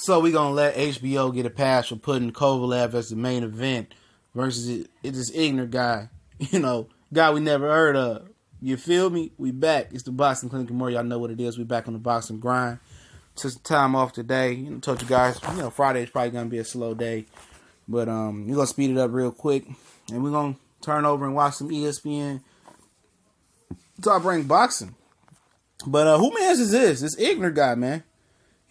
So we gonna let HBO get a pass for putting Kovalev as the main event versus this ignorant guy, guy we never heard of. You feel me? We back. It's the Boxing Clinic and more. Y'all know what it is. We back on the boxing grind. Took some time off today. Told you guys, Friday's probably gonna be a slow day, but we're gonna speed it up real quick, and we're gonna turn over and watch some ESPN Top Rank Boxing. But who mans is this? This ignorant guy, man.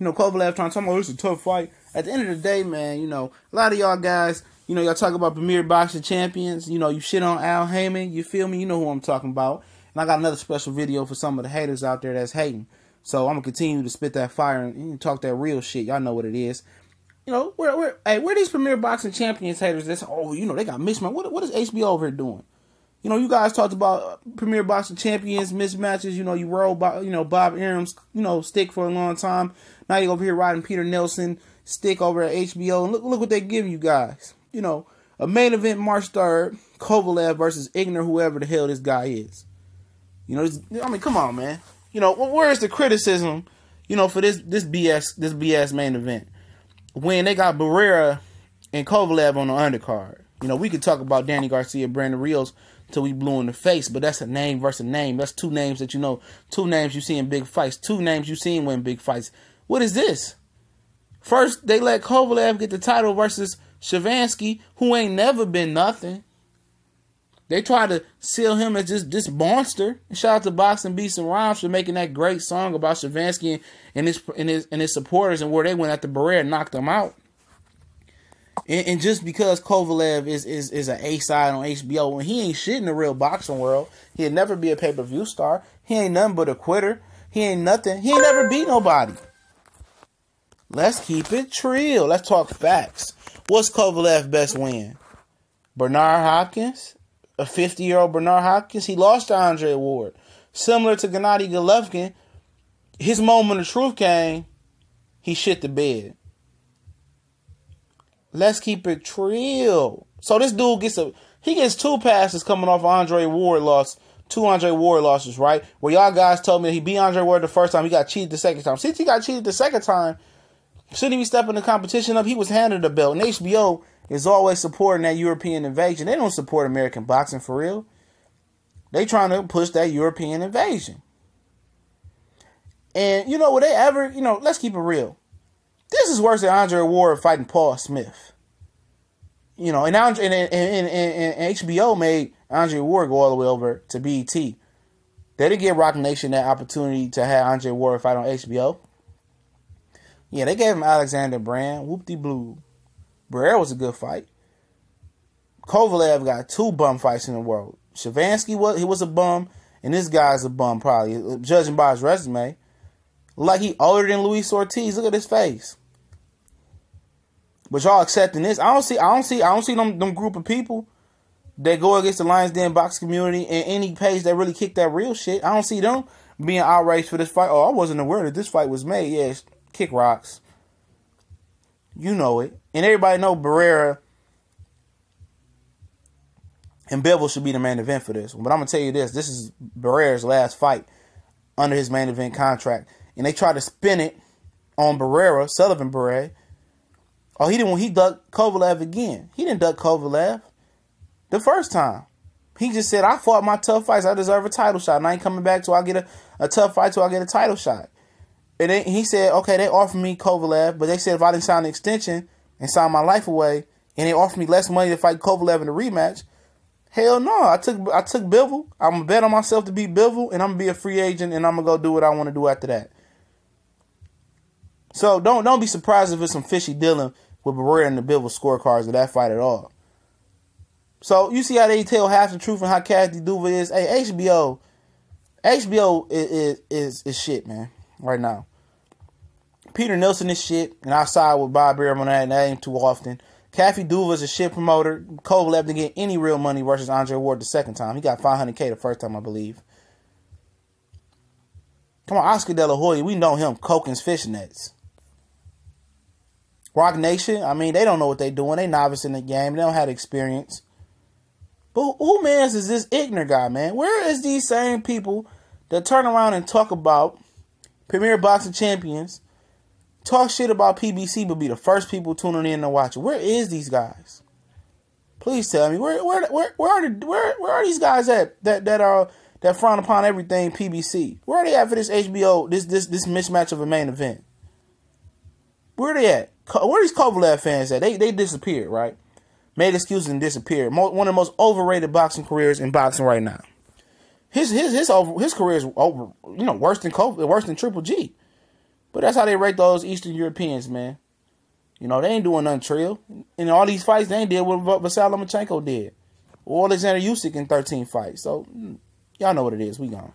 Kovalev trying to talk about it's a tough fight. At the end of the day, man, a lot of y'all guys, y'all talk about Premier Boxing Champions. You shit on Al Heyman. You feel me? You know who I'm talking about. And I got another special video for some of the haters out there that's hating. So I'm going to continue to spit that fire and talk that real shit. Y'all know what it is. Where these Premier Boxing Champions haters? They got mismatch. What is HBO over here doing? You guys talked about Premier Boxing Champions, mismatches. You rolled, Bob Arum's, stick for a long time. Now you're over here riding Peter Nelson stick over at HBO. And look what they give you guys. A main event March 3rd, Kovalev versus ignorant whoever the hell this guy is. Come on, man. Where's the criticism, for this BS main event? When they got Barrera and Kovalev on the undercard. We could talk about Danny Garcia, Brandon Rios till we blew in the face, but that's a name versus a name. That's two names that two names you see in big fights, two names you see win big fights. What is this? First, they let Kovalev get the title versus Shavansky, who ain't never been nothing. They try to seal him as just this monster. And shout out to Boxing Beats and Rhymes for making that great song about Shavansky and his supporters and where they went after Barrera and knocked them out. And just because Kovalev is an A-side on HBO, when he ain't shit in the real boxing world, he'll never be a pay-per-view star. He ain't nothing but a quitter. He ain't nothing. He ain't never beat nobody. Let's keep it trill. Let's talk facts. What's Kovalev's best win? Bernard Hopkins? A 50-year-old Bernard Hopkins? He lost to Andre Ward. Similar to Gennady Golovkin, his moment of truth came, he shit the bed. Let's keep it trill. So this dude gets two passes coming off Andre Ward loss. Two Andre Ward losses, right? Where y'all guys told me he beat Andre Ward the first time, he got cheated the second time. Since he got cheated the second time, shouldn't he be stepping the competition up? He was handed the belt. And HBO is always supporting that European invasion. They don't support American boxing for real. They trying to push that European invasion. And would they ever, let's keep it real. This is worse than Andre Ward fighting Paul Smith. And HBO made Andre Ward go all the way over to BET. They didn't give Rock Nation that opportunity to have Andre Ward fight on HBO. Yeah, they gave him Alexander Brand. Whoop-de-blue. Barrera was a good fight. Kovalev got two bum fights in the world. Shavansky was a bum, and this guy's a bum probably, judging by his resume. Like he older than Luis Ortiz. Look at his face. But y'all accepting this? I don't see them group of people that go against the Lions Den box community and any page that really kick that real shit. I don't see them being outraged for this fight. Oh, I wasn't aware that this fight was made. Yeah, kick rocks. You know it. And everybody know Barrera and Bivol should be the main event for this one. But I'm going to tell you this. This is Barrera's last fight under his main event contract. And they try to spin it on Barrera, Sullivan Barrera. Oh, he ducked Kovalev again. He didn't duck Kovalev the first time. He just said, I fought my tough fights. I deserve a title shot. And I ain't coming back till I get a tough fight till I get a title shot. And then he said, okay, they offered me Kovalev, but they said if I didn't sign an extension and sign my life away, and they offered me less money to fight Kovalev in a rematch, hell no. I took Bivol. I'm going to bet on myself to beat Bivol, and I'm going to be a free agent, and I'm going to go do what I want to do after that. So don't be surprised if it's some fishy dealing with Barrera and the Bivol scorecards of that fight at all. So you see how they tell half the truth and how Kathy Duva is. Hey, HBO is shit, man, right now. Peter Nelson is shit, and I side with Bob Arum on that, and that ain't too often. Kathy Duva is a shit promoter. Kovalev didn't get any real money versus Andre Ward the second time. He got $500K the first time, I believe. Come on, Oscar De La Hoya, we know him, Coken's fishnets. Rock Nation, I mean, they don't know what they're doing. They novice in the game. They don't have experience. But who, man, is this ignorant guy, man? Where is these same people that turn around and talk about Premier Boxing Champions talk shit about PBC, but be the first people tuning in to watch it. Where is these guys? Please tell me where are these guys at that frown upon everything PBC? Where are they at for this HBO this mismatch of a main event? Where are they at? Where are these Kovalev fans at? They disappeared, right? Made excuses and disappeared. One of the most overrated boxing careers in boxing right now. His career is over, worse than Triple G. But that's how they rate those Eastern Europeans, man. They ain't doing nothing trill. In all these fights, they ain't did what Vasily Lomachenko did. Or Alexander Usyk in 13 fights. So, y'all know what it is. We gone.